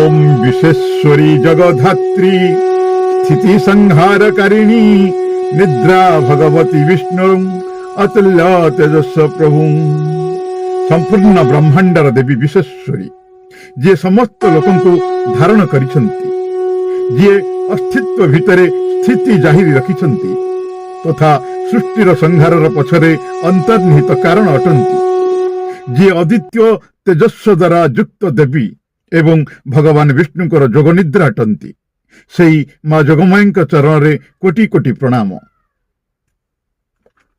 ओम विश्वेश्वरी जगधात्री स्थिति संहारकारिणी निद्रा भगवती विष्णु अतुल्य तेजस्व प्रभु। संपूर्ण ब्रह्मांडर देवी विश्वेश्वरी जे समस्त लोकं को धारण करिसंती, जे अस्तित्व भितरे स्थिति जाहिर रखिसंती तथा सृष्टिर संहारर पछरे अंतर्निहित कारण अटंती, जे अद्वितीय तेजस्व द्वारा युक्त देवी एवं भगवान विष्णुकर जोगनिद्रा अटंती, सेई माँ जोगमायीଙ୍କ चरणरे कोटि कोटि प्रणाम।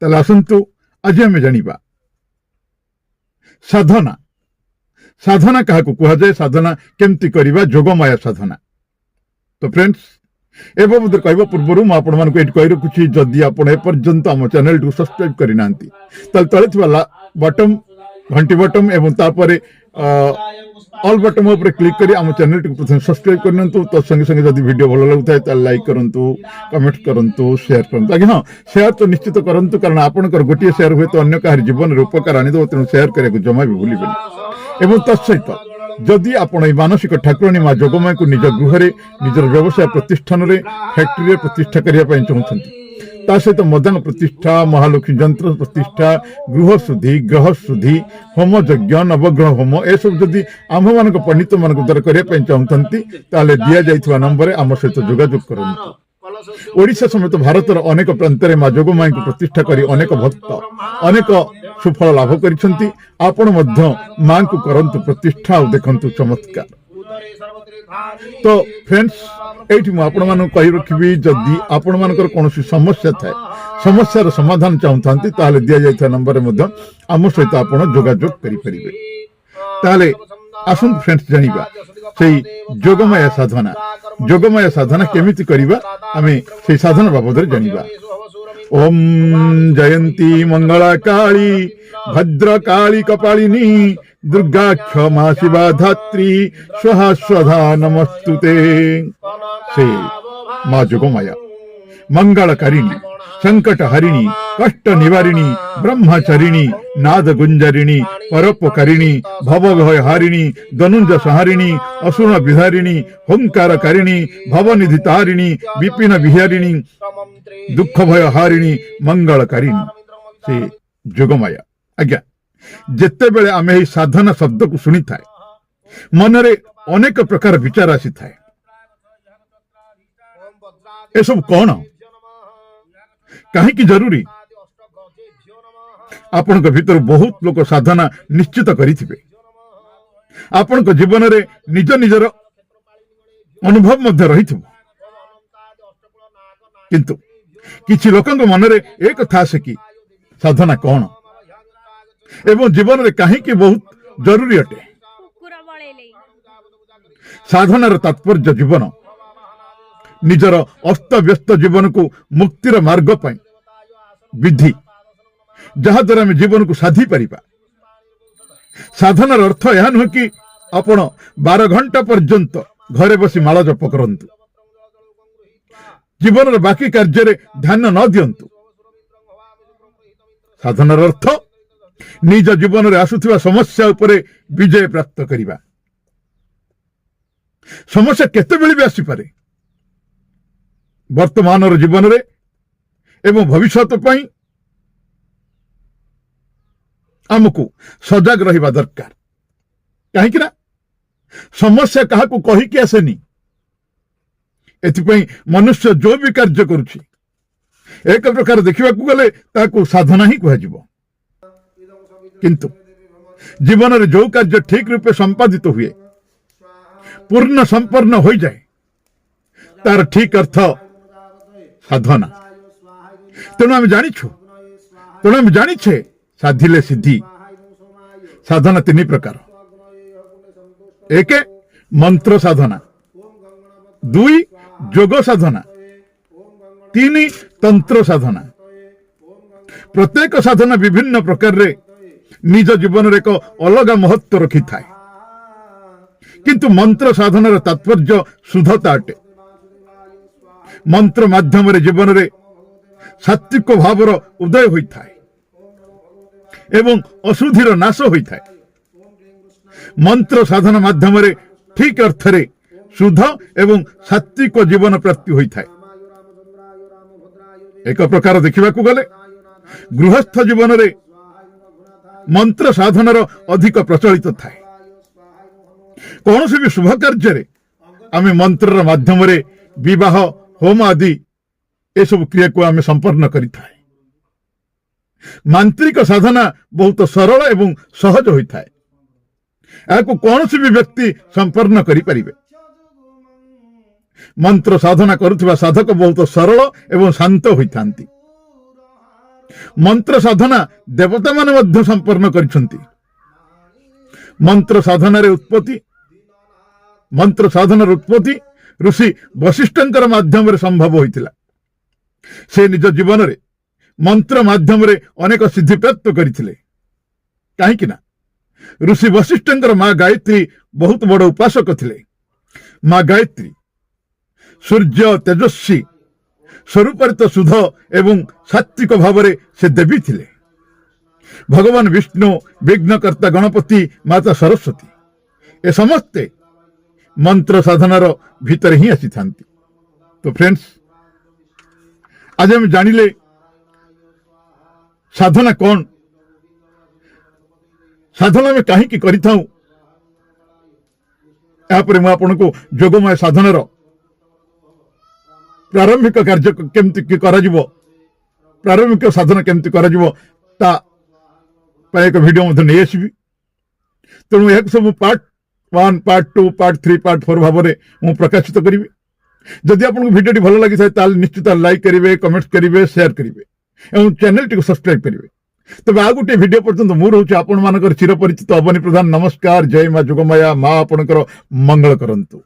ताले आसंतु आज आमे जानिबा साधना। साधना काहाकु कुहा जाय, साधना केमती करिबा, जोगमाया साधना। तो फ्रेंड्स, एवं मते कहबा पूर्वरु म आपण मानको एट कहि रखुछि, जदि आपण ए पर्यंत हम चैनल टू सब्सक्राइब करि नांती तले तळे थिबा बटन घंटी बटन एवं तापरे ऑल बटन ऊपर क्लिक करी आम चैनल टी प्रथम सब्सक्राइब करनतु। तो संगे संगे जदि वीडियो भलो लागुथाय त लाइक करंतु, कमेंट करंतु, शेयर करंतु। आगे हां, शेयर तो निश्चित करंतु, कारण आपनकर गोटिए शेयर हुए तो अन्य काहर जीवन रे उपकार आनि दो, तेनु शेयर करे को जमा भी भूलिबेनी। एवं तत्सहित जदि आपण ए मानसिक ठाकुराणी माँ जोगमाया को निज गृहरे, निजर व्यवसाय प्रतिष्ठान रे, फैक्ट्री रे प्रतिष्ठा करिया पय चाहछन्ती, ता सहित मदांग प्रतिष्ठा, महालक्ष्मी यंत्र प्रतिष्ठा, गृह शुद्धि, ग्रह शुद्धि, होम यज्ञ, नवग्रह होम ए सब जदि आम मान पंडित मान द्वारा करने चाहते ताले दिया जाइथिबा नंबर आम सहित जोगाजोग करंतु। ओडिशा समेत भारतर अनेक प्रांत में माँ जोगमाया को प्रतिष्ठा करी अनेक भक्त अनेक सुफल लाभ करिसेंती। आपण मध्य मां को करंतु प्रतिष्ठा और देखंतु चमत्कार। तो फ्रेंड्स, एठी मु आपण मानको कहि रखिबी, जदि आपण मानकर कोनोसी समस्या थाए, समस्यार समाधान चाहतांती, ताले दिया जाइथा नंबर मध्ये आम सहित आपण जोगाजोग करि परिबे। ताले आसुन फ्रेंड्स जानिबा सेई जोगमाया साधना। जोगमाया साधना केमिति करिबा आमे सेई साधना बाबद जानिबा। ओम जयंती मंगला काली भद्रकाली कपालिनी दुर्गा क्षमा शिवा धात्री स्वाहा स्वधा नमस्तुते। से माँ जोगमाया मंगलकारिणी, संकट हरिणी, कष्ट निवारिणी, ब्रह्मचारिणी, नाद गुंजरिणी, परोपकारिणी, भवभय हारिणी, धनुंज संहारिणी, असुर विहारिणी, होंकारकारिणी, भवनिधि तारिणी, विपिन विहारिणी, दुख भय हारिणी, मंगलकारिणी से जोगमाया। आज्ञा जेते बेले आमे ही साधना शब्द को सुनी थाए, मनरे अनेक प्रकार विचार आसी थाए, ए सब कौन कहीं जरूरी। आपण भीतर बहुत लोग साधना निश्चित करिथिबे, आपण जीवन रे निज निजर अनुभव मध्य रहिथिबो, किंतु किछि लोकंक मनरे एक कथा आसे कि साधना कौन एवं जीवन रे कहीं बहुत जरूरी अटे। साधनार तात्पर्य जीवन निजर अस्त व्यस्त जीवन को मुक्तिर मार्ग पाई विधि, जहा द्वारा आम जीवन को साधी पारिबा। साधनार अर्थ यह नुह कि आपण 12 घंटा पर्यंत घरे बसी माला जप करंतु, जीवन बाकी कार्य रे ध्यान न दियंतु। साधनार अर्थ निज जीवन रे आसुथिबा समस्या उपरे विजय प्राप्त करिबा। समस्या केते बेले भी आसी पारे, वर्तमान जीवन रे एवं भविष्य पाई आमको सजग रहिबा दरकार। कहीं ना समस्या काहाकू कहिकी आसेनी, एथिपई मनुष्य जो भी कार्य करुछि एक प्रकार देखा गले ताकू साधना ही कहुब। किंतु जीवन रे जो कार्य ठीक रूपे संपादित हुए, पूर्ण संपन्न हो जाए, तार ठीक अर्थ साधना। तेणु आम जानिछे साधिले सिद्धि। साधना 3 प्रकार। 1 मंत्र साधना, 2 जोग साधना, 3 तंत्र साधना। प्रत्येक साधना विभिन्न प्रकार रे निज जीवन रे एक अलग महत्व रखी थाए, किंतु मंत्र साधनार तात्पर्य शुद्धता अटे। मंत्र माध्यम रे जीवन रे सात्विक भावर उदय होता है एवं अशुद्धिर नाश होता है। मंत्र साधना माध्यम रे ठीक अर्थ रे शुद्ध एवं सात्विक जीवन प्राप्ति होता है। एक प्रकार देखा गले गृहस्थ जीवन रे मंत्र साधनार अधिक प्रचलित थाए। कौन से भी शुभ कार्य आम मंत्र माध्यम रे विवाह होम आदि ये सब क्रिया को आम संपन्न करें। मांत्रिक साधना बहुत सरल एवं सहज होता है। याको कौन से भी व्यक्ति संपन्न करें। मंत्र साधना करुवा साधक बहुत सरल एवं शांत होता। मंत्र साधना देवता माने मध्य संपन्न करिसेंती। मंत्र साधनार उत्पत्ति ऋषि वशिष्ठंकर माध्यम रे संभव होइतिला। से निज जीवन रे मंत्र माध्यम रे अनेक सिद्धि प्राप्त करिथिले। काहेकि ना ऋषि वशिष्ठंकर मां गायत्री बहुत बड़ उपासक थिले। मां गायत्री सूर्य तेजस्वी स्वरूपित शुद्ध एवं सात्विक भाव से देवी थिले। भगवान विष्णु विघ्नकर्ता गणपति माता सरस्वती ए समस्ते मंत्र साधनार भीतर ही आसी थांती। तो फ्रेंड्स आज हम जानिले साधना कौन, साधना में कहीं करिथाऊ। यापर मु आपनको जोगमय साधनार प्रारंभिक कार्य केमती कराजिवो, प्रारंभिक साधना केमती कराजिवो ता एक वीडियो मध्य नहीं आसबि। तेणु यह सब पार्ट 1 पार्ट 2 पार्ट 3 पार्ट 4 भाव में मु प्रकाशित करी। जदि आपको वीडियो भल लगी था निश्चित लाइक करेंगे, कमेंट्स करेंगे, शेयर करेंगे और चैनल टी सब्सक्राइब करेंगे। तबे आ गोटे वीडियो पर्यंत मु रोचे आपण मानकर चिरपरिचित अवनी प्रधान। नमस्कार। जय मां जोगमाया। मां आपणकर मंगल करंतु।